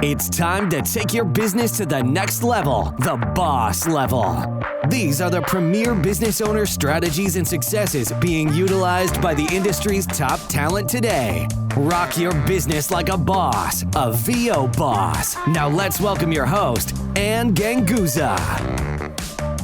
It's time to take your business to the next level, the boss level. These are the premier business owner strategies and successes being utilized by the industry's top talent today. Rock your business like a boss, a VO boss. Now let's welcome your host, Ann Ganguza.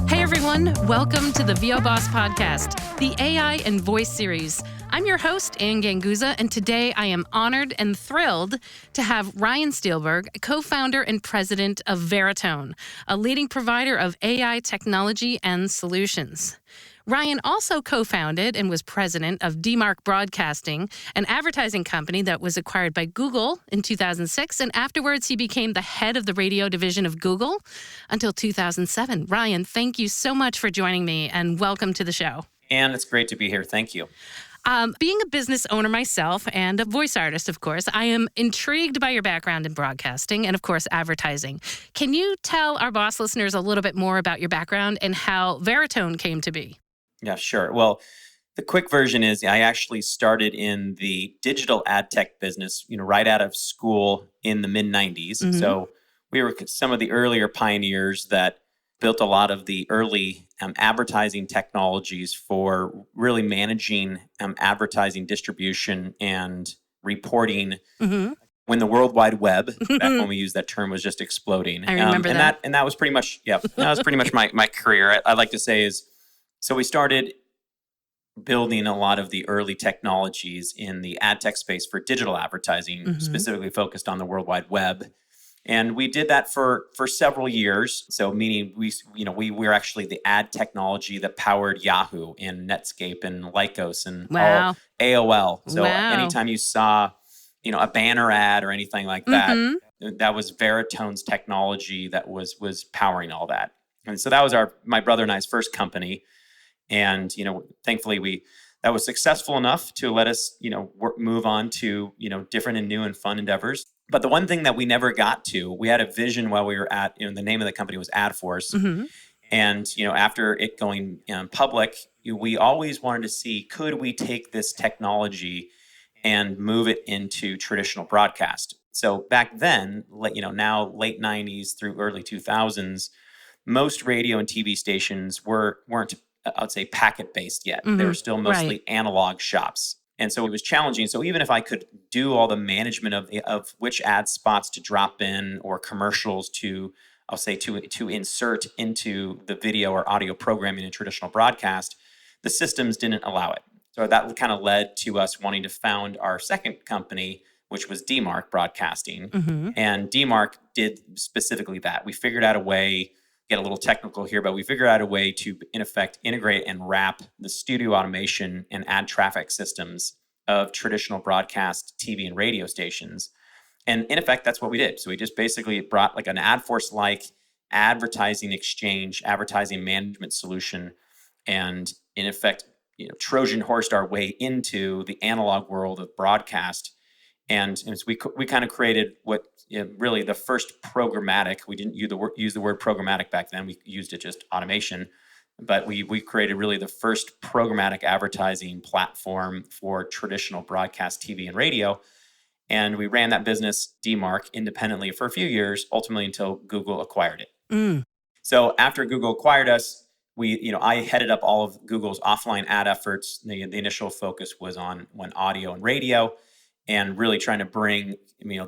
Hey everyone, welcome to the VO Boss Podcast, the AI and voice series. I'm your host, Ann Ganguza, and today I am honored and thrilled to have Ryan Steelberg, co-founder and president of Veritone, a leading provider of AI technology and solutions. Ryan also co-founded and was president of DMARC Broadcasting, an advertising company that was acquired by Google in 2006, and afterwards he became the head of the radio division of Google until 2007. Ryan, thank you so much for joining me, and welcome to the show. And it's great to be here. Thank you. Being a business owner myself and a voice artist, of course, I am intrigued by your background in broadcasting and, of course, advertising. Can you tell our boss listeners a little bit more about your background and how Veritone came to be? Yeah, sure. Well, the quick version is I actually started in the digital ad tech business, right out of school in the mid-90s. Mm-hmm. So we were some of the earlier pioneers that built a lot of the early advertising technologies for really managing advertising distribution and reporting when the World Wide Web, back when we used that term, was just exploding. I remember that. And that was pretty much, that was pretty much my career. I like to say is, so we started building a lot of the early technologies in the ad tech space for digital advertising, specifically focused on the World Wide Web. And we did that for several years. So meaning we were actually the ad technology that powered Yahoo and Netscape and Lycos and all AOL. So anytime you saw, a banner ad or anything like that, that was Veritone's technology that was powering all that. And so that was my brother and I's first company. And, thankfully that was successful enough to let us, move on to, different and new and fun endeavors. But the one thing that we never got to, we had a vision while we were at, the name of the company was AdForce. And, after it going public, we always wanted to see, could we take this technology and move it into traditional broadcast? So back then, now late 90s through early 2000s, most radio and TV stations weren't, I would say, packet-based yet. They were still mostly analog shops. And so it was challenging. So even if I could do all the management of which ad spots to drop in or commercials to insert into the video or audio programming in traditional broadcast, the systems didn't allow it. So that kind of led to us wanting to found our second company, which was DMARC Broadcasting. And DMARC did specifically that. We figured out a way, get a little technical here, but we figured out a way to, in effect, integrate and wrap the studio automation and ad traffic systems of traditional broadcast TV and radio stations. And in effect, that's what we did. So we just basically brought like an AdForce-like advertising exchange, advertising management solution, and in effect, Trojan horsed our way into the analog world of broadcast. And so we kind of created what really the first programmatic. We didn't use the word programmatic back then. We used it just automation. But we created really the first programmatic advertising platform for traditional broadcast TV and radio. And we ran that business, DMARC, independently for a few years, ultimately until Google acquired it. So after Google acquired us, I headed up all of Google's offline ad efforts. The initial focus was on audio and radio, and really trying to bring,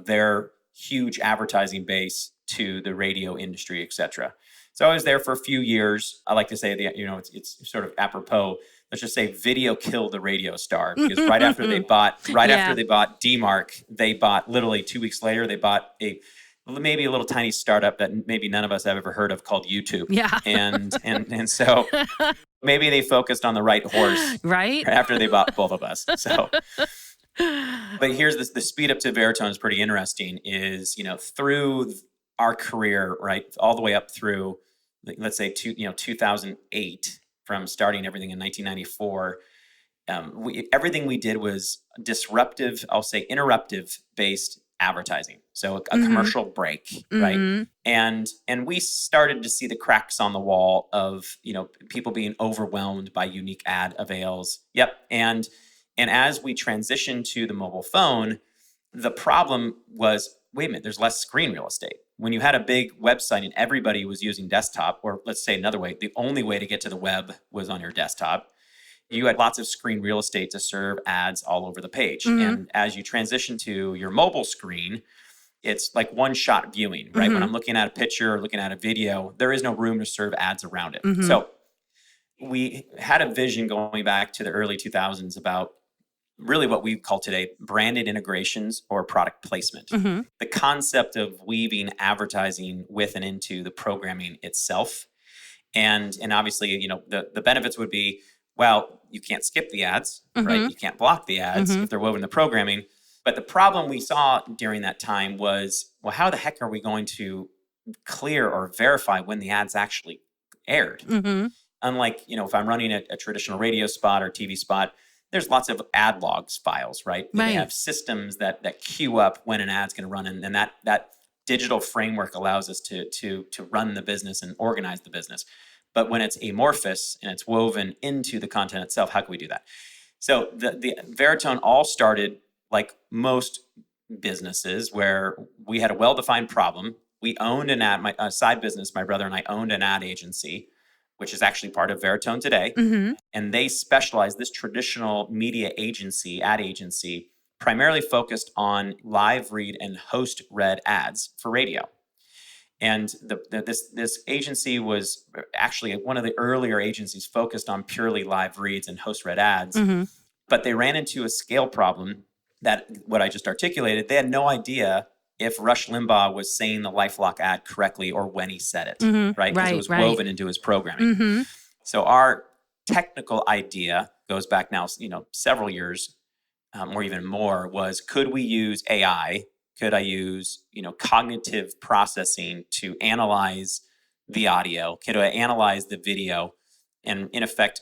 their huge advertising base to the radio industry, et cetera. So I was there for a few years. I like to say that, it's sort of apropos. Let's just say video killed the radio star, because right after they bought DMARC, they bought literally 2 weeks later, they bought maybe a little tiny startup that maybe none of us have ever heard of called YouTube. Yeah. And so maybe they focused on the right horse right after they bought both of us. So but here's the speed up to Veritone is pretty interesting, is, through our career, right, all the way up through, let's say, 2008, from starting everything in 1994, everything we did was disruptive, I'll say interruptive based advertising. So a commercial break, right? And we started to see the cracks on the wall of, people being overwhelmed by unique ad avails. And as we transitioned to the mobile phone, the problem was wait a minute, there's less screen real estate. When you had a big website and everybody was using desktop, or let's say another way, the only way to get to the web was on your desktop, you had lots of screen real estate to serve ads all over the page. And as you transition to your mobile screen, it's like one-shot viewing, right? When I'm looking at a picture or looking at a video, there is no room to serve ads around it. So we had a vision going back to the early 2000s about really what we call today branded integrations or product placement. The concept of weaving advertising with and into the programming itself. And obviously, you know, the benefits would be, well, you can't skip the ads, right? You can't block the ads if they're woven in the programming. But the problem we saw during that time was, well, how the heck are we going to clear or verify when the ads actually aired? Unlike, you know, if I'm running a traditional radio spot or TV spot, there's lots of ad logs files, right? They have systems that queue up when an ad's going to run, and that digital framework allows us to run the business and organize the business. But when it's amorphous and it's woven into the content itself, how can we do that? So the Veritone all started like most businesses, where we had a well-defined problem. We owned an ad, a side business. My brother and I owned an ad agency, which is actually part of Veritone today. And they specialize, this traditional media agency, ad agency, primarily focused on live read and host read ads for radio. And this agency was actually one of the earlier agencies focused on purely live reads and host read ads. But they ran into a scale problem that, what I just articulated, they had no idea if Rush Limbaugh was saying the LifeLock ad correctly or when he said it, right? Because it was woven into his programming. So our technical idea goes back now, you know, several years or even more, was could we use AI? Could I use, you know, cognitive processing to analyze the audio? Could I analyze the video and, in effect,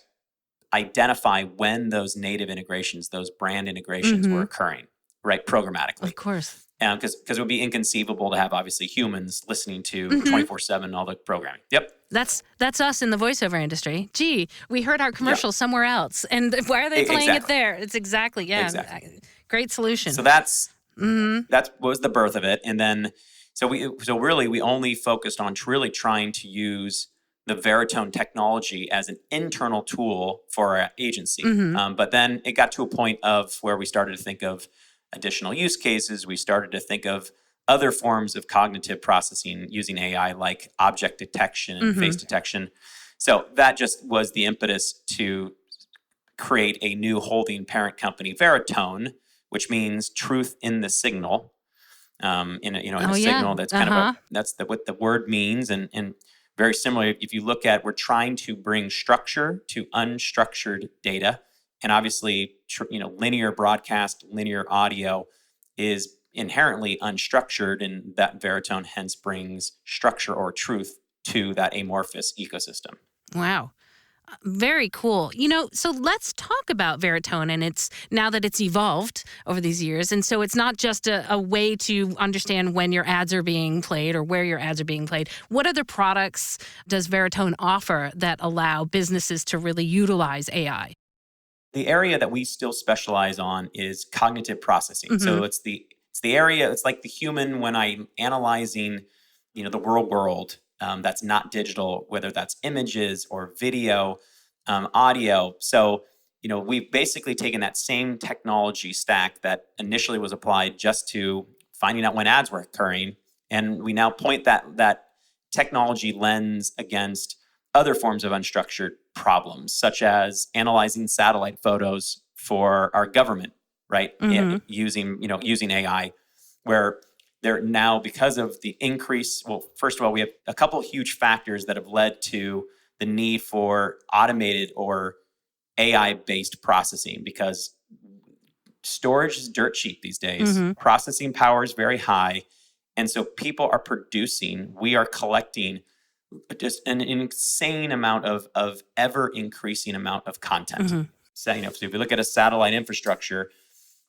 identify when those native integrations, those brand integrations were occurring, right, programmatically? Of course. Because it would be inconceivable to have, obviously, humans listening to 24/7 all the programming. Yep. That's us in the voiceover industry. Gee, we heard our commercial somewhere else, and why are they playing it there? It's exactly. Great solution. So that was the birth of it, and then so really we only focused on really trying to use the Veritone technology as an internal tool for our agency. But then it got to a point of where we started to think of additional use cases. We started to think of other forms of cognitive processing using AI, like object detection and face detection. So that just was the impetus to create a new holding parent company, Veritone, which means truth in the signal. In a signal that's kind of that's what the word means, and very similar. If you look at, we're trying to bring structure to unstructured data. And obviously, linear broadcast, linear audio is inherently unstructured, and that Veritone hence brings structure or truth to that amorphous ecosystem. Wow. Very cool. So let's talk about Veritone, and it's now that it's evolved over these years. And so it's not just a way to understand when your ads are being played or where your ads are being played. What other products does Veritone offer that allow businesses to really utilize AI? The area that we still specialize on is cognitive processing. So it's the area, it's like the human when I'm analyzing, the real world. That's not digital, whether that's images or video, audio. So, we've basically taken that same technology stack that initially was applied just to finding out when ads were occurring, and we now point that technology lens against other forms of unstructured problems, such as analyzing satellite photos for our government, right? And using AI, where there now, because of the increase, well, first of all, we have a couple of huge factors that have led to the need for automated or AI-based processing, because storage is dirt cheap these days. Processing power is very high. And so people are producing, we are collecting just an insane amount of ever-increasing amount of content. So, if you look at a satellite infrastructure,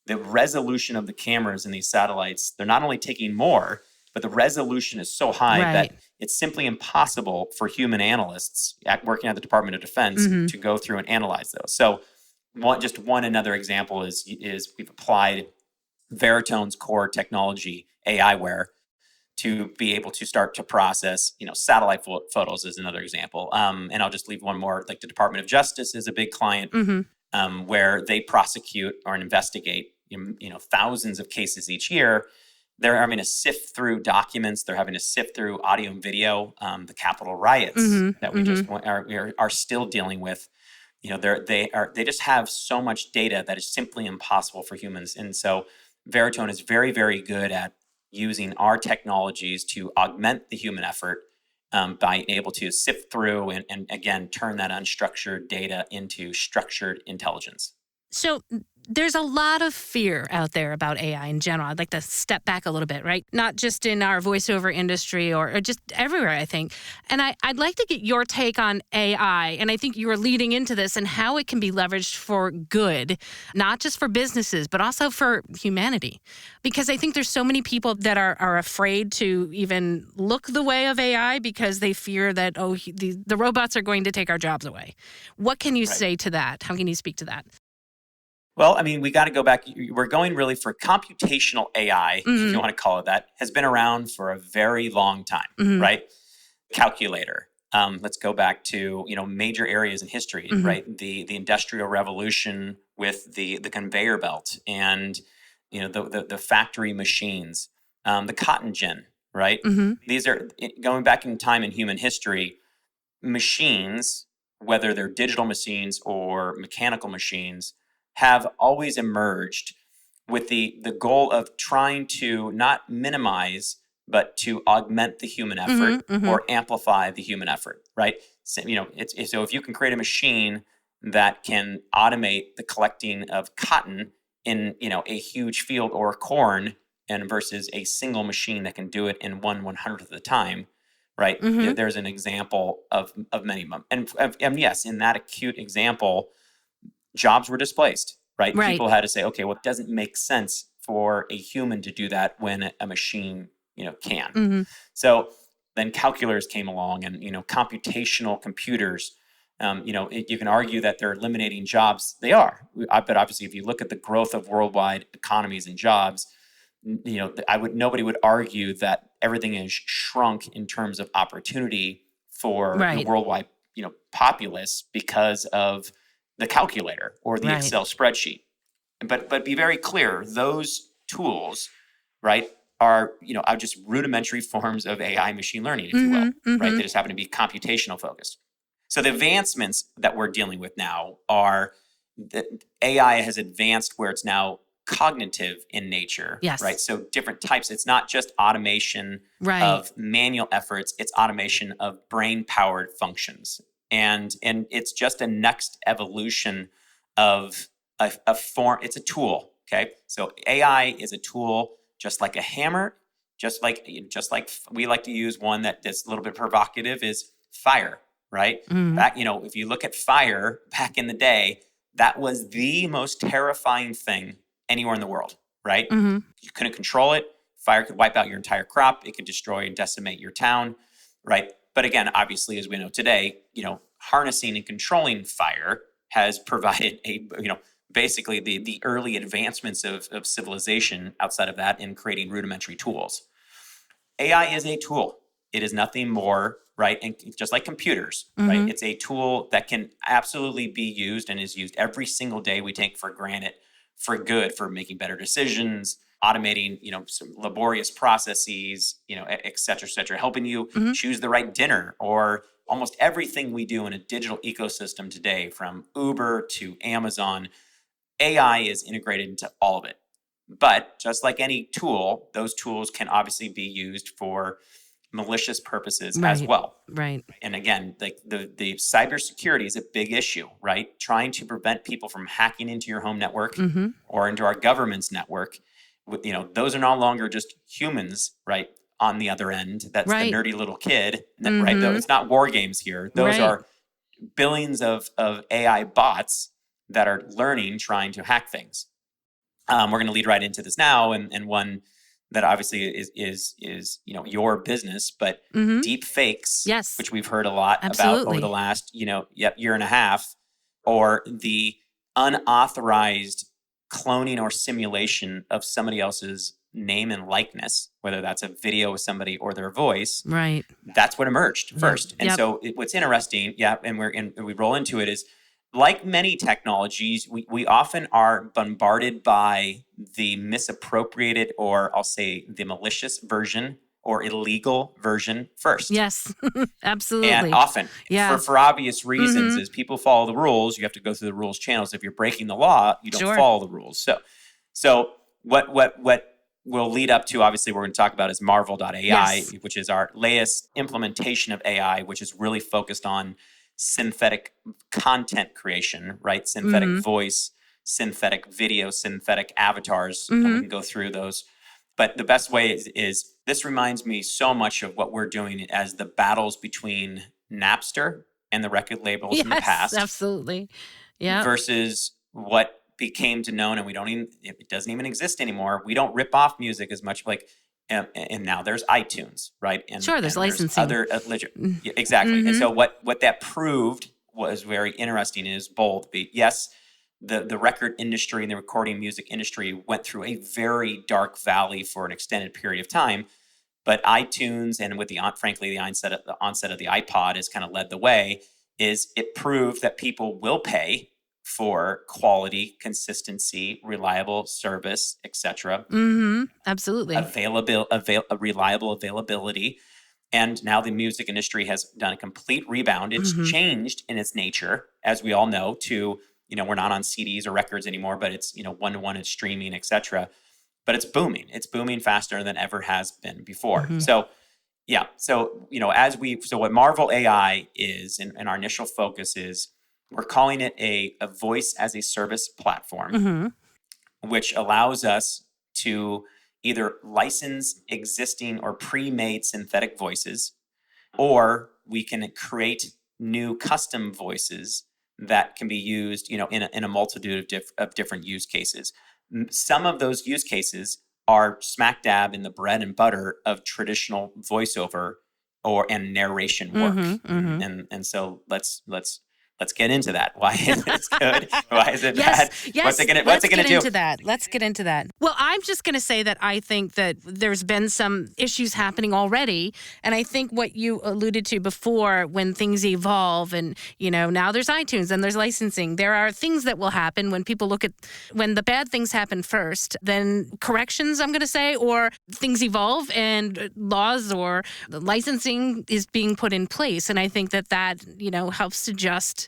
the resolution of the cameras in these satellites, they're not only taking more, but the resolution is so high that it's simply impossible for human analysts working at the Department of Defense to go through and analyze those. So another example is we've applied Veritone's core technology AIware to be able to start to process, satellite photos is another example. And I'll just leave one more, like the Department of Justice is a big client where they prosecute or investigate, thousands of cases each year. They're having to sift through documents. They're having to sift through audio and video. The Capitol riots that we just are still dealing with. They just have so much data that is simply impossible for humans. And so Veritone is very, very good at using our technologies to augment the human effort by able to sift through and again, turn that unstructured data into structured intelligence. So there's a lot of fear out there about AI in general. I'd like to step back a little bit, right? Not just in our voiceover industry or just everywhere, I think. And I'd like to get your take on AI. And I think you were leading into this and how it can be leveraged for good, not just for businesses, but also for humanity. Because I think there's so many people that are afraid to even look the way of AI because they fear that, the robots are going to take our jobs away. What can you say to that? How can you speak to that? Well, we got to go back. We're going really for computational AI, if you want to call it that, has been around for a very long time, right? Calculator. Let's go back to, major areas in history, right? The Industrial Revolution with the conveyor belt and, the factory machines, the cotton gin, right? These are, going back in time in human history, machines, whether they're digital machines or mechanical machines, have always emerged with the goal of trying to not minimize, but to augment the human effort or amplify the human effort, right? So, so if you can create a machine that can automate the collecting of cotton in, a huge field or corn and versus a single machine that can do it in 1/100th of the time, right? There's an example of many of them. And yes, in that acute example, jobs were displaced, right? People had to say, okay, well, it doesn't make sense for a human to do that when a machine, can. So then calculators came along and, computational computers, you can argue that they're eliminating jobs. They are. But obviously, if you look at the growth of worldwide economies and jobs, nobody would argue that everything is shrunk in terms of opportunity for the worldwide, populace because of the calculator or the Excel spreadsheet. But be very clear, those tools, right, are just rudimentary forms of AI machine learning, if you will, right? They just happen to be computational focused. So the advancements that we're dealing with now are that AI has advanced where it's now cognitive in nature, right? So different types. It's not just automation of manual efforts, it's automation of brain-powered functions. And it's just a next evolution of a form. It's a tool, okay? So AI is a tool, just like a hammer, just like we like to use one that's a little bit provocative is fire, right? Back, if you look at fire back in the day, that was the most terrifying thing anywhere in the world, right? You couldn't control it. Fire could wipe out your entire crop. It could destroy and decimate your town, right? But again, obviously, as we know today, harnessing and controlling fire has provided basically the early advancements of civilization outside of that in creating rudimentary tools. AI is a tool. It is nothing more, right? And just like computers, right? It's a tool that can absolutely be used and is used every single day. We take for granted for good, for making better decisions, automating, some laborious processes, et cetera, helping you choose the right dinner, or almost everything we do in a digital ecosystem today, from Uber to Amazon, AI is integrated into all of it. But just like any tool, those tools can obviously be used for malicious purposes as well. Right. And again, like the cybersecurity is a big issue, right? Trying to prevent people from hacking into your home network or into our government's network. Those are no longer just humans, right? On the other end, that's the nerdy little kid, right? Though it's not war games here. Those are billions of AI bots that are learning, trying to hack things. We're going to lead right into this now, and one that obviously is your business, but deep fakes, which we've heard a lot about over the last year and a half, or the unauthorized cloning or simulation of somebody else's name and likeness, whether that's a video of somebody or their voice, Right. that's what emerged first. And Yep. so what's interesting, and we roll into it, is like many technologies, we often are bombarded by the misappropriated, or I'll say the malicious version or illegal version first. Yes, absolutely. And often, Yeah. for obvious reasons, as people follow the rules, you have to go through the rules channels. If you're breaking the law, you don't Sure. follow the rules. So what will lead up to, obviously, we're going to talk about is Marvel.ai, Yes. which is our latest implementation of AI, which is really focused on synthetic content creation, right? Synthetic voice, synthetic video, synthetic avatars. And we can go through those. But the best way is this reminds me so much of what we're doing as the battles between Napster and the record labels in the past Absolutely. Yeah. versus what became to known, and it doesn't even exist anymore. We don't rip off music as much, and now there's iTunes, right? And Sure, there's licensing. Other yeah, exactly. And so what that proved was very interesting and is bold. Yes, the record industry and the recording music industry went through a very dark valley for an extended period of time, but iTunes, and with the onset of the iPod has kind of led the way. Is it proved that people will pay for quality, consistency, reliable service, etc. Absolutely. Reliable availability. And now the music industry has done a complete rebound. It's changed in its nature, as we all know, to, we're not on CDs or records anymore, but it's, one-to-one, it's streaming, etc. But it's booming. It's booming faster than ever has been before. So, yeah. So, what Marvel AI is, and our initial focus is, we're calling it a voice as a service platform, which allows us to either license existing or pre-made synthetic voices, or we can create new custom voices that can be used, in a multitude of different use cases. Some of those use cases are smack dab in the bread and butter of traditional voiceover and narration work. And so let's get into that. Why is it good? Why is it bad? Yes. What's it gonna do? Let's get into that. Well, I'm just going to say that I think that there's been some issues happening already. And I think what you alluded to before, when things evolve and, now there's iTunes and there's licensing, there are things that will happen when people when the bad things happen first, then corrections, I'm going to say, or things evolve and laws or licensing is being put in place. And I think that helps to just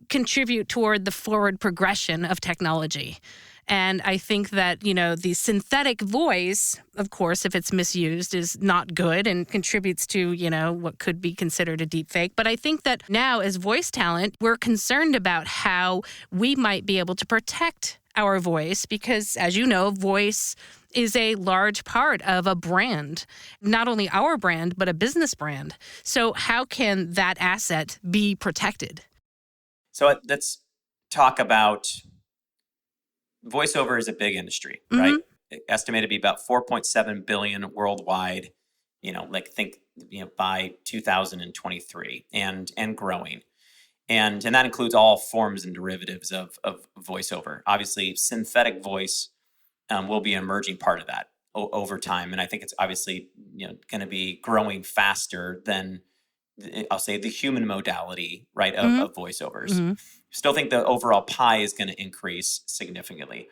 contribute toward the forward progression of technology. And I think that, the synthetic voice, of course, if it's misused, is not good and contributes to, what could be considered a deep fake. But I think that now as voice talent, we're concerned about how we might be able to protect our voice because, as you know, voice is a large part of a brand, not only our brand, but a business brand. So how can that asset be protected? So let's talk about voiceover is a big industry, right? Estimated to be about 4.7 billion worldwide, by 2023 and growing. And that includes all forms and derivatives of voiceover. Obviously, synthetic voice will be an emerging part of that over time. And I think it's obviously going to be growing faster than, I'll say, the human modality, right, of voiceovers. Still think the overall pie is going to increase significantly.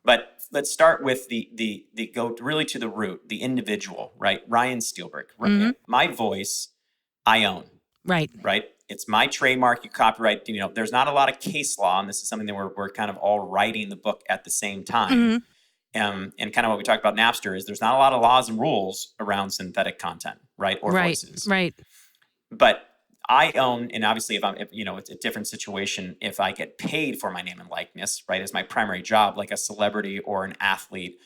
But let's start with the go really to the root, the individual, right? Ryan Steelberg. My voice, I own. Right. It's my trademark. You copyright. There's not a lot of case law, and this is something that we're kind of all writing the book at the same time. And kind of what we talked about Napster is there's not a lot of laws and rules around synthetic content, right? Or voices. Right. But I own, and obviously it's a different situation if I get paid for my name and likeness, right, as my primary job, like a celebrity or an athlete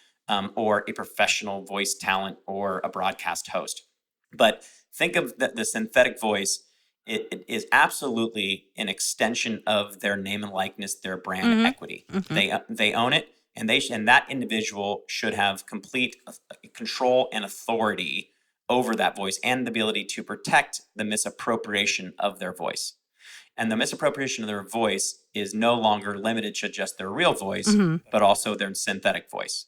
or a professional voice talent or a broadcast host. But think of the synthetic voice. It is absolutely an extension of their name and likeness, their brand equity. They own it, and that individual should have complete control and authority over that voice and the ability to protect the misappropriation of their voice. And the misappropriation of their voice is no longer limited to just their real voice, but also their synthetic voice.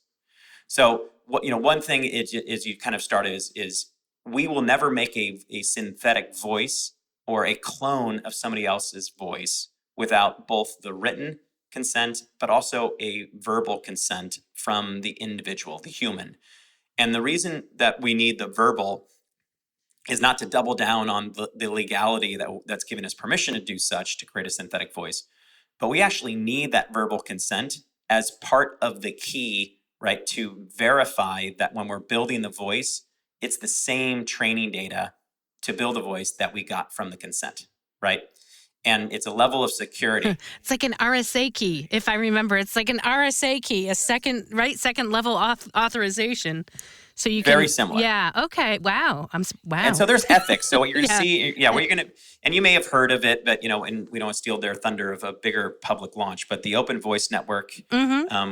So one thing is you kind of start is we will never make a synthetic voice or a clone of somebody else's voice without both the written consent, but also a verbal consent from the individual, the human. And the reason that we need the verbal is not to double down on the legality that's giving us permission to do such, to create a synthetic voice, but we actually need that verbal consent as part of the key, right, to verify that when we're building the voice, it's the same training data to build a voice that we got from the consent, right? And it's a level of security. It's like an RSA key, if I remember. It's like an RSA key, a second level authorization. So you can, very similar. Yeah. Okay. Wow. Wow. And so there's ethics. So what you're going to see, what you're going to, and you may have heard of it, but and we don't steal their thunder of a bigger public launch. But the Open Voice Network,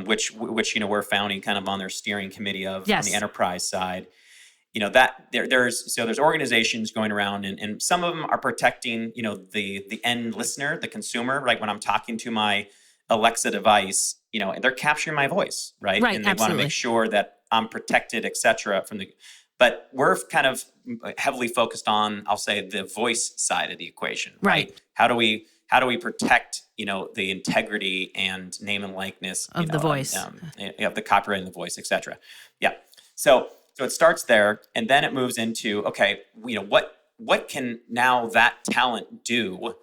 which we're founding kind of on their steering committee of on the enterprise side. That there's organizations going around and some of them are protecting, the end listener, the consumer, right? When I'm talking to my Alexa device, and they're capturing my voice, right? Right, and they absolutely. want to make sure that I'm protected, et cetera, but we're kind of heavily focused on, I'll say, the voice side of the equation, right? How do we protect, the integrity and name and likeness of the voice, of the copyright in the voice, et cetera. Yeah. So it starts there, and then it moves into, okay, what can now that talent do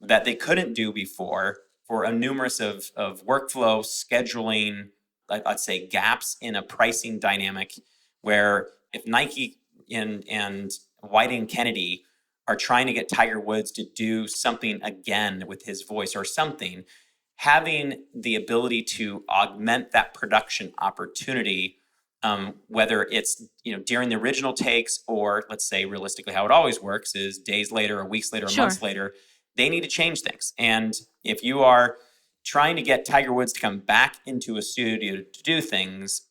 that they couldn't do before for a numerous of workflow, scheduling, I'd say gaps in a pricing dynamic, where if Nike and Whiting Kennedy are trying to get Tiger Woods to do something again with his voice or something, having the ability to augment that production opportunity, whether it's during the original takes or, let's say, realistically how it always works is days later or weeks later or months later, they need to change things. And if you are trying to get Tiger Woods to come back into a studio to do things,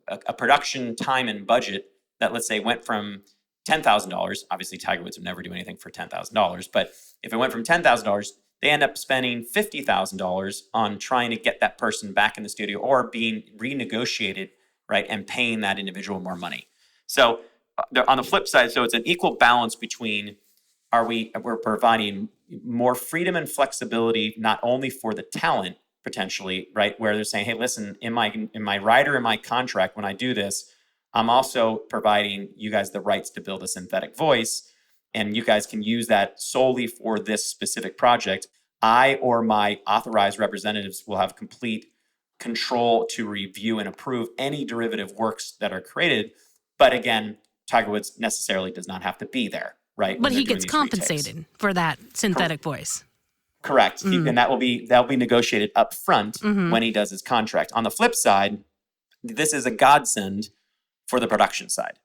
a production time and budget that, let's say, went from $10,000, obviously Tiger Woods would never do anything for $10,000, but if it went from $10,000, they end up spending $50,000 on trying to get that person back in the studio or being renegotiated, right, and paying that individual more money. So on the flip side, so it's an equal balance between we're providing more freedom and flexibility, not only for the talent potentially, right, where they're saying, hey, listen, in my rider, in my contract, when I do this, I'm also providing you guys the rights to build a synthetic voice, and you guys can use that solely for this specific project. I or my authorized representatives will have complete control to review and approve any derivative works that are created. But again, Tiger Woods necessarily does not have to be there, right? But he gets compensated for that synthetic voice. Correct. And that'll be negotiated up front when he does his contract. On the flip side, this is a godsend for the production side.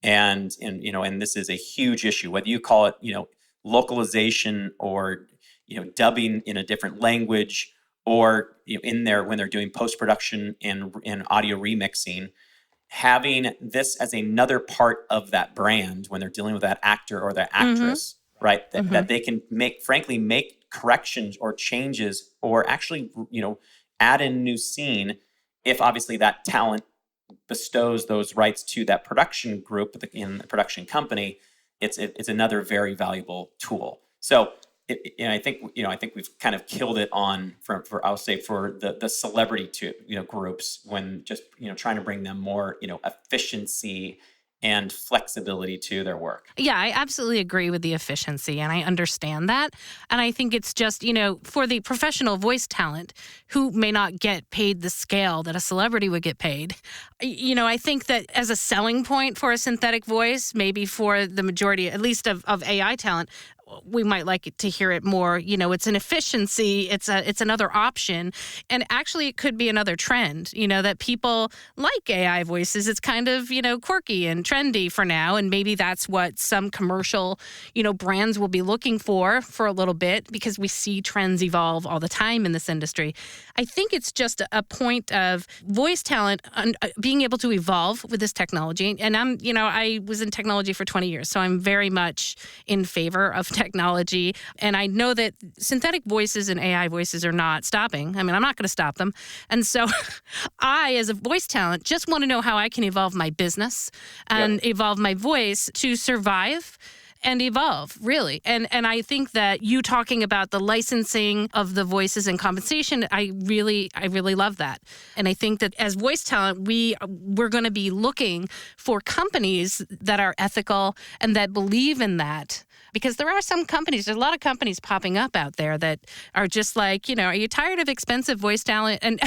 And this is a huge issue, whether you call it, localization or, dubbing in a different language, or in there when they're doing post-production and audio remixing, having this as another part of that brand when they're dealing with that actor or that actress, right? That they can make corrections or changes or actually, add in new scene if obviously that talent bestows those rights to that production group in the production company. It's another very valuable tool. So I think we've kind of killed it on for the celebrity groups when just trying to bring them more efficiency and flexibility to their work. Yeah, I absolutely agree with the efficiency, and I understand that. And I think it's just, for the professional voice talent who may not get paid the scale that a celebrity would get paid, I think that as a selling point for a synthetic voice, maybe for the majority, at least of AI talent, we might like to hear it more. It's an efficiency. It's another option. And actually, it could be another trend, that people like AI voices. It's kind of, quirky and trendy for now. And maybe that's what some commercial, brands will be looking for a little bit, because we see trends evolve all the time in this industry. I think it's just a point of voice talent being able to evolve with this technology. And I was in technology for 20 years, so I'm very much in favor of technology. And I know that synthetic voices and AI voices are not stopping. I mean, I'm not going to stop them. And so I, as a voice talent, just want to know how I can evolve my business and evolve my voice to survive and evolve, really. And I think that you talking about the licensing of the voices and compensation, I really love that. And I think that as voice talent, we're going to be looking for companies that are ethical and that believe in that. Because there are some companies, there's a lot of companies popping up out there that are just like, are you tired of expensive voice talent? And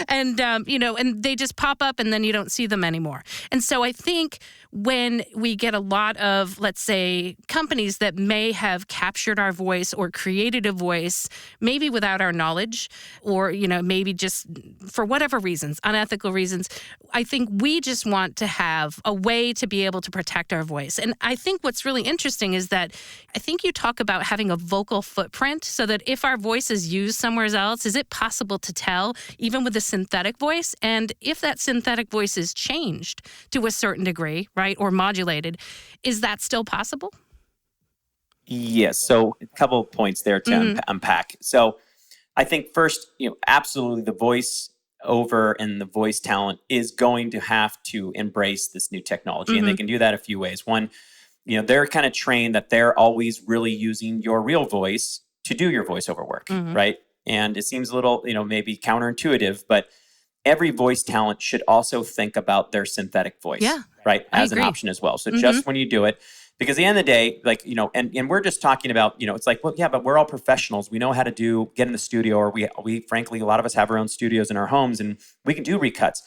and they just pop up and then you don't see them anymore. And so I think when we get a lot of, let's say, companies that may have captured our voice or created a voice, maybe without our knowledge, or, maybe just for whatever reasons, unethical reasons, I think we just want to have a way to be able to protect our voice. And I think what's really interesting is that I think you talk about having a vocal footprint so that if our voice is used somewhere else, is it possible to tell, even with a synthetic voice? And if that synthetic voice is changed to a certain degree, right, or modulated, is that still possible? Yes. So a couple of points there to unpack. So I think first, absolutely the voice over and the voice talent is going to have to embrace this new technology. And they can do that a few ways. One, they're kind of trained that they're always really using your real voice to do your voiceover work, right? And it seems a little, maybe counterintuitive, but every voice talent should also think about their synthetic voice, right? As an option as well. So just when you do it, because at the end of the day, and we're just talking about, it's like, well, yeah, but we're all professionals. We know how to get in the studio, or we frankly, a lot of us have our own studios in our homes and we can do recuts.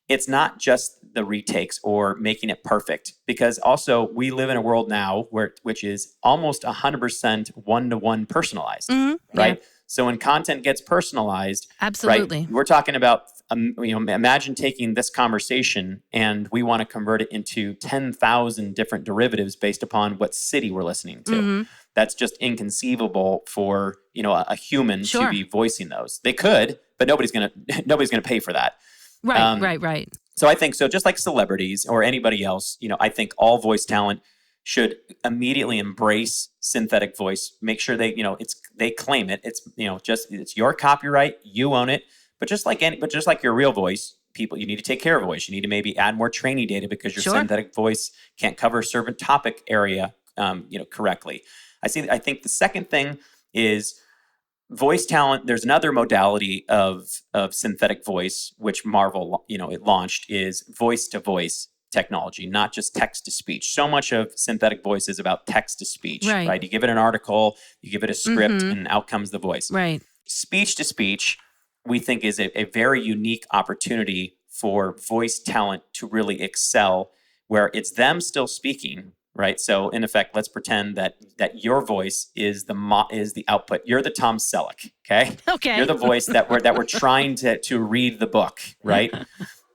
It's not just the retakes or making it perfect, because also we live in a world now which is almost 100% one-to-one personalized, right? Yeah. So when content gets personalized, absolutely, right, we're talking about, imagine taking this conversation and we want to convert it into 10,000 different derivatives based upon what city we're listening to. That's just inconceivable for, a human to be voicing those. They could, but nobody's going to pay for that. Right. So I think so, just like celebrities or anybody else, I think all voice talent should immediately embrace synthetic voice. Make sure they claim it. It's it's your copyright, you own it. But just like your real voice, you need to take care of voice. You need to maybe add more training data because your synthetic voice can't cover a certain topic area, correctly. I think the second thing is voice talent. There's another modality of synthetic voice, which Marvel, it launched, is voice to voice technology, not just text to speech. So much of synthetic voice is about text to speech, right? You give it an article, you give it a script, and out comes the voice. Right. Speech to speech, we think, is a very unique opportunity for voice talent to really excel, where it's them still speaking, right? So in effect, let's pretend that your voice is the output. You're the Tom Selleck, okay? Okay. You're the voice that we're trying to read the book, right?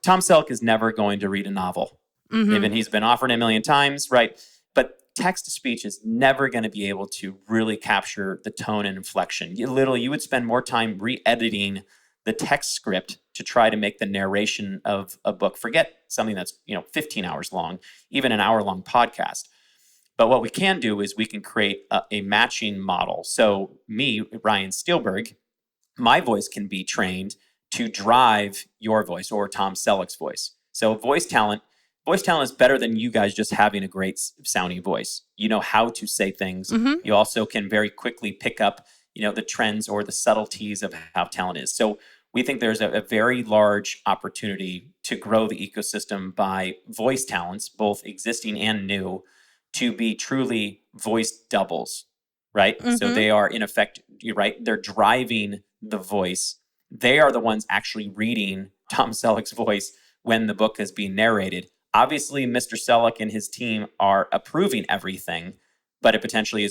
Tom Selleck is never going to read a novel. Even he's been offered a million times, right? But text-to-speech is never going to be able to really capture the tone and inflection. You would spend more time re-editing the text script to try to make the narration of a book. Forget something that's 15 hours long, even an hour-long podcast. But what we can do is we can create a matching model. So me, Ryan Steelberg, my voice can be trained to drive your voice or Tom Selleck's voice. So voice talent is better than you guys just having a great sounding voice. You know how to say things. You also can very quickly pick up, the trends or the subtleties of how talent is. So we think there's a very large opportunity to grow the ecosystem by voice talents, both existing and new, to be truly voice doubles, right? So they are, in effect, you're right, they're driving the voice. They are the ones actually reading Tom Selleck's voice when the book is being narrated. Obviously, Mr. Selleck and his team are approving everything, but it potentially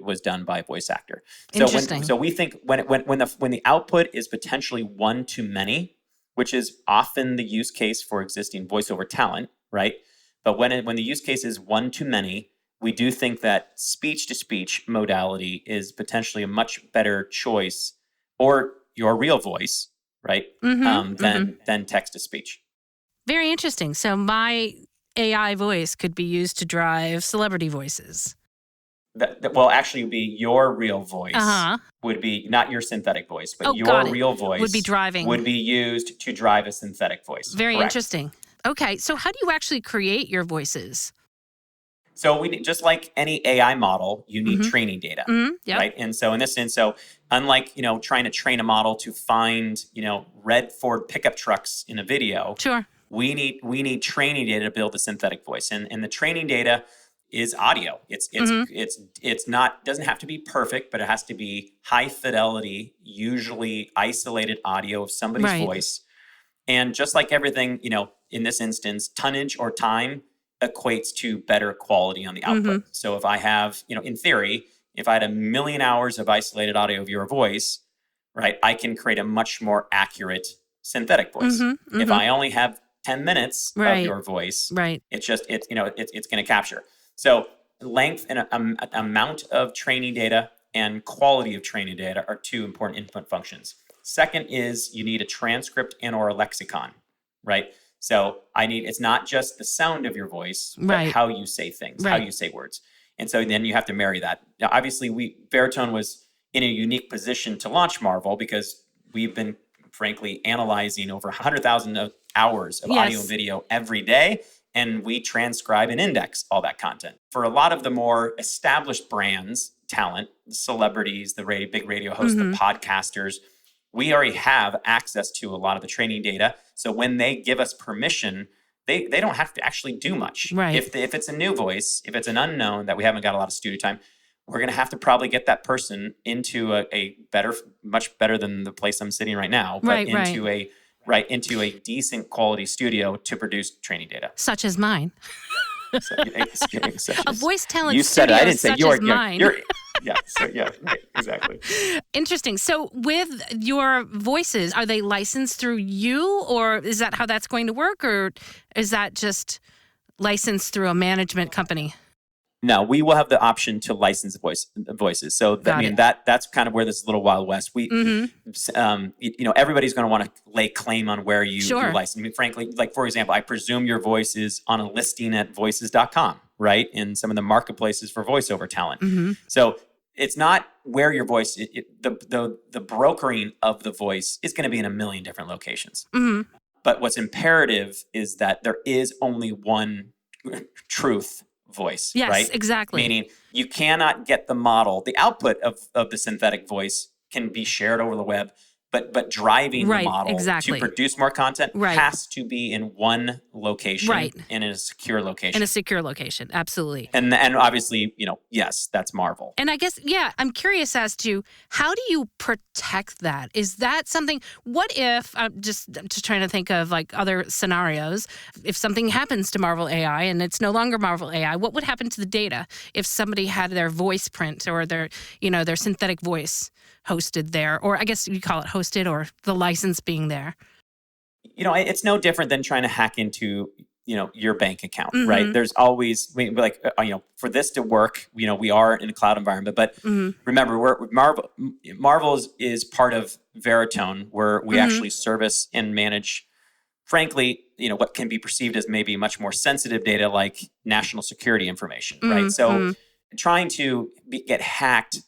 was done by a voice actor. Interesting. So we think when the output is potentially one to many, which is often the use case for existing voiceover talent, right? But when the use case is one to many, we do think that speech to speech modality is potentially a much better choice, or your real voice, right? Than text to speech. Very interesting. So my AI voice could be used to drive celebrity voices. Well, actually, would be your real voice. Uh-huh. Would be not your synthetic voice, but your got it. real voice Would be driving. would be used to drive a synthetic voice. Very Correct. interesting. Okay, so how do you actually create your voices? So just like any AI model, you need training data, Yep. right? And so in this sense, unlike trying to train a model to find red Ford pickup trucks in a video, Sure. we need training data to build a synthetic voice, and the training data is audio. It's not, doesn't have to be perfect, but it has to be high fidelity, usually isolated audio of somebody's Right. voice. And just like everything, in this instance, tonnage or time equates to better quality on the output. So if I have, in theory, if I had 1 million hours of isolated audio of your voice, right, I can create a much more accurate synthetic voice. If I only have 10 minutes Right. of your voice, Right. it's going to capture. So length and amount of training data and quality of training data are two important input functions. Second is you need a transcript and or a lexicon, right? So it's not just the sound of your voice, but Right. how you say things, how Right. you say words. And so then you have to marry that. Now, obviously, Veritone was in a unique position to launch Marvel because we've been, frankly, analyzing over 100,000 hours of audio and video every day, and we transcribe and index all that content. For a lot of the more established brands, talent, the celebrities, the big radio hosts, the podcasters, we already have access to a lot of the training data. So when they give us permission, they don't have to actually do much. Right. If it's a new voice, if it's an unknown that we haven't got a lot of studio time, we're going to have to probably get that person into a better, much better than the place I'm sitting right now, but into a decent quality studio to produce training data. Such as mine. A voice talent you said studio it. I didn't say such yours. as mine. Right, exactly. Interesting. So with your voices, are they licensed through you, or is that how that's going to work, or is that just licensed through a management company? No, we will have the option to license voices. So that's kind of where this is a little Wild West. Everybody's going to want to lay claim on where you license. I mean, frankly, like for example, I presume your voice is on a listing at voices.com, right? In some of the marketplaces for voiceover talent. So it's not where your voice, the brokering of the voice is going to be in a million different locations. But what's imperative is that there is only one truth voice, yes, right? Exactly. Meaning you cannot get the model, the output of the synthetic voice can be shared over the web, but driving the model to produce more content has to be in one location and in a secure location. In a secure location, absolutely. And obviously, yes, that's Marvel. And I guess, I'm curious as to how do you protect that? Is that something, what if, I'm just trying to think of like other scenarios, if something happens to Marvel AI and it's no longer Marvel AI, what would happen to the data if somebody had their voice print or their synthetic voice hosted there, or I guess you call it hosted, or the license being there? It's no different than trying to hack into, your bank account, right? There's always, for this to work, we are in a cloud environment, but remember, Marvel is part of Veritone, where we actually service and manage, frankly, what can be perceived as maybe much more sensitive data like national security information, right? So trying to get hacked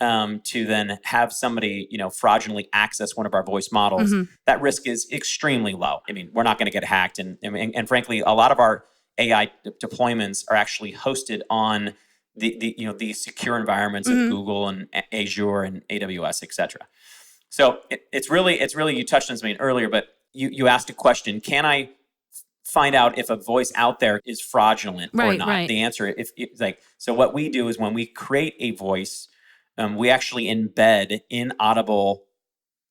to then have somebody, fraudulently access one of our voice models, that risk is extremely low. I mean, we're not going to get hacked. And frankly, a lot of our AI deployments are actually hosted on the secure environments of Google and Azure and AWS, et cetera. So it's really, you touched on something earlier, but you asked a question, can I find out if a voice out there is fraudulent or not? Right. The answer, so what we do is when we create a voice, we actually embed in Audible,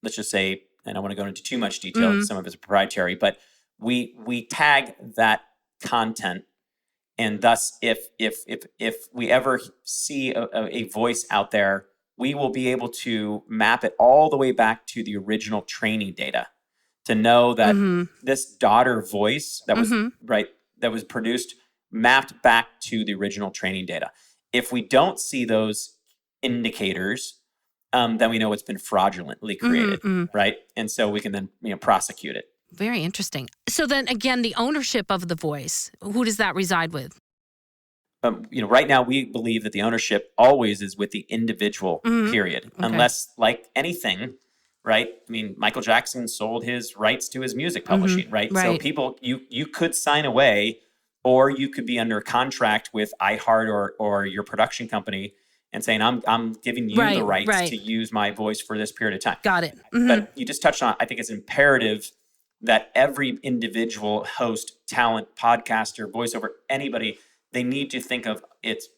let's just say, and I don't want to go into too much detail, some of it's proprietary, but we tag that content, and thus if we ever see a voice out there, we will be able to map it all the way back to the original training data to know that this daughter voice that was produced mapped back to the original training data. If we don't see those indicators, then we know it's been fraudulently created, right? And so we can then prosecute it. Very interesting. So then again, the ownership of the voice, who does that reside with? right now we believe that the ownership always is with the individual, period. Okay. Unless, like anything, right? I mean, Michael Jackson sold his rights to his music publishing, right? So Right. people, you could sign away, or you could be under contract with iHeart or your production company and saying, I'm giving you the rights to use my voice for this period of time. Got it. But you just touched on, I think it's imperative that every individual host, talent, podcaster, voiceover, anybody, they need to think of it's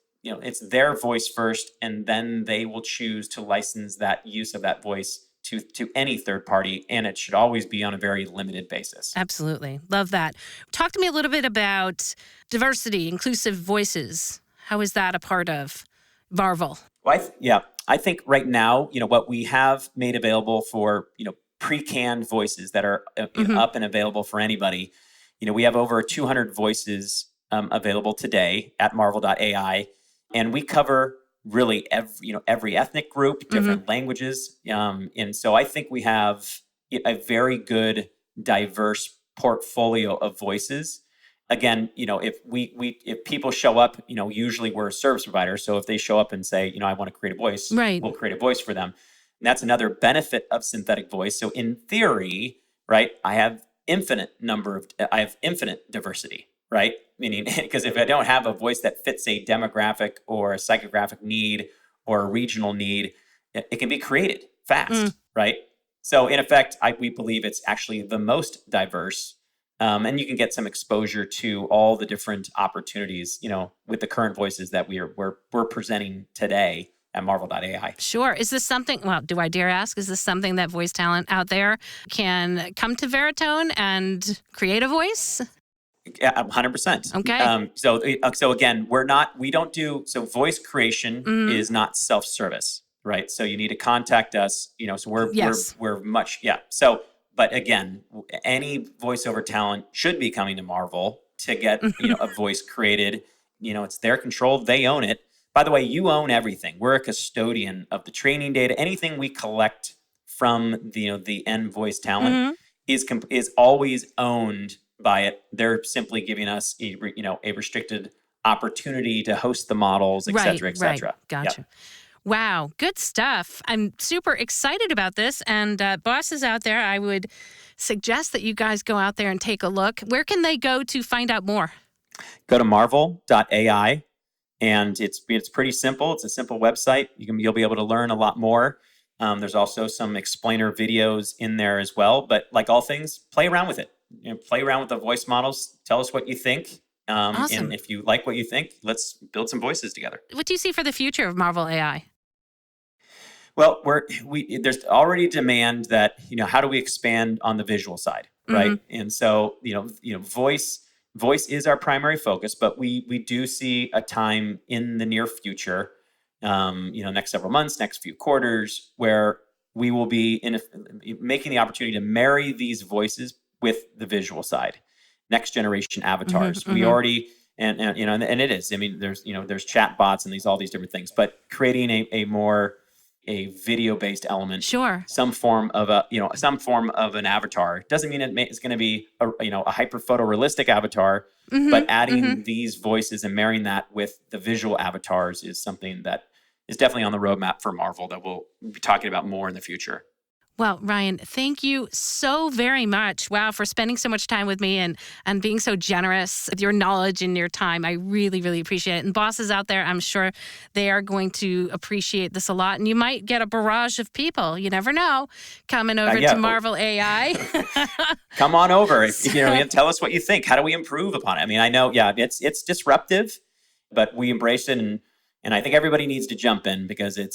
their voice first, and then they will choose to license that use of that voice to any third party, and it should always be on a very limited basis. Absolutely. Love that. Talk to me a little bit about diversity, inclusive voices. How is that a part of Marvel? Well, I think right now, what we have made available for, pre-canned voices that are up and available for anybody, we have over 200 voices available today at marvel.ai, and we cover really every ethnic group, different languages. And so I think we have a very good, diverse portfolio of voices. Again, if people show up, usually we're a service provider. So if they show up and say, I want to create a voice, we'll create a voice for them. And that's another benefit of synthetic voice. So in theory, right, I have infinite diversity, right? Meaning, because if I don't have a voice that fits a demographic or a psychographic need or a regional need, it can be created fast, right? So in effect, we believe it's actually the most diverse, and you can get some exposure to all the different opportunities, with the current voices that we're presenting today at marvel.ai. Sure. Is this something, well, do I dare ask, is this something that voice talent out there can come to Veritone and create a voice? Yeah, 100%. Okay. So again, voice creation is not self-service, right? So you need to contact us, so we're much. So, but again, any voiceover talent should be coming to Marvel to get, a voice created. It's their control. They own it. By the way, you own everything. We're a custodian of the training data. Anything we collect from the end voice talent is always owned by it. They're simply giving us a restricted opportunity to host the models, et cetera, et cetera. Right. Gotcha. Yep. Wow, good stuff. I'm super excited about this. And bosses out there, I would suggest that you guys go out there and take a look. Where can they go to find out more? Go to marvel.ai, and it's pretty simple. It's a simple website. You'll be able to learn a lot more. There's also some explainer videos in there as well. But like all things, play around with it. Play around with the voice models. Tell us what you think. Awesome. And if you like what you think, let's build some voices together. What do you see for the future of Marvel AI? Well, there's already demand that, how do we expand on the visual side, right? And so, voice is our primary focus, but we do see a time in the near future, next several months, next few quarters, where we will be making the opportunity to marry these voices with the visual side, next generation avatars. We already, and it is. I mean, there's chat bots and all these different things, but creating a video-based element, some form of an avatar doesn't mean it's going to be a hyper photorealistic avatar, but adding these voices and marrying that with the visual avatars is something that is definitely on the roadmap for Marvel that we'll be talking about more in the future. Well, Ryan, thank you so very much. Wow, for spending so much time with me and being so generous with your knowledge and your time. I really, really appreciate it. And bosses out there, I'm sure they are going to appreciate this a lot. And you might get a barrage of people, you never know, coming over to Marvel AI. Come on over. Tell us what you think. How do we improve upon it? I mean, I know, it's disruptive, but we embrace it, and I think everybody needs to jump in because it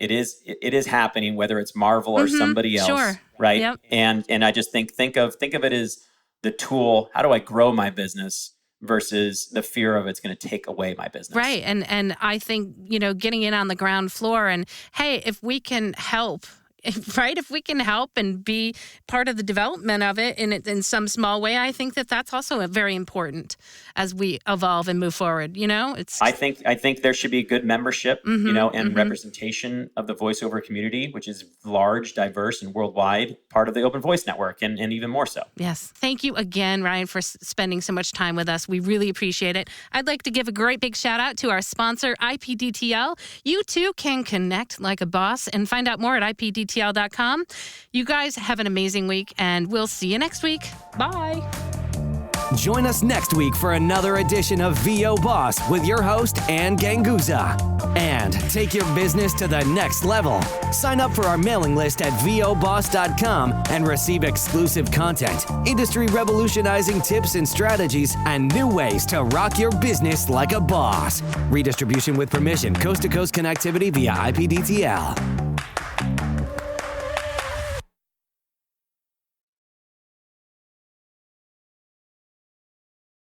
is happening, whether it's Marvel or somebody else, right? Yep. And I just think of it as the tool. How do I grow my business versus the fear of it's going to take away my business? Right. And I think getting in on the ground floor and hey, if we can help right? If we can help and be part of the development of it in some small way, I think that's also very important as we evolve and move forward. I think there should be good membership, and representation of the voiceover community, which is large, diverse, and worldwide, part of the Open Voice Network, and even more so. Yes. Thank you again, Ryan, for spending so much time with us. We really appreciate it. I'd like to give a great big shout out to our sponsor, IPDTL. You too can connect like a boss and find out more at IPDTL.com. You guys have an amazing week, and we'll see you next week. Bye. Join us next week for another edition of VO Boss with your host, Ann Ganguza. And take your business to the next level. Sign up for our mailing list at voboss.com and receive exclusive content, industry revolutionizing tips and strategies, and new ways to rock your business like a boss. Redistribution with permission, coast-to-coast connectivity via IPDTL.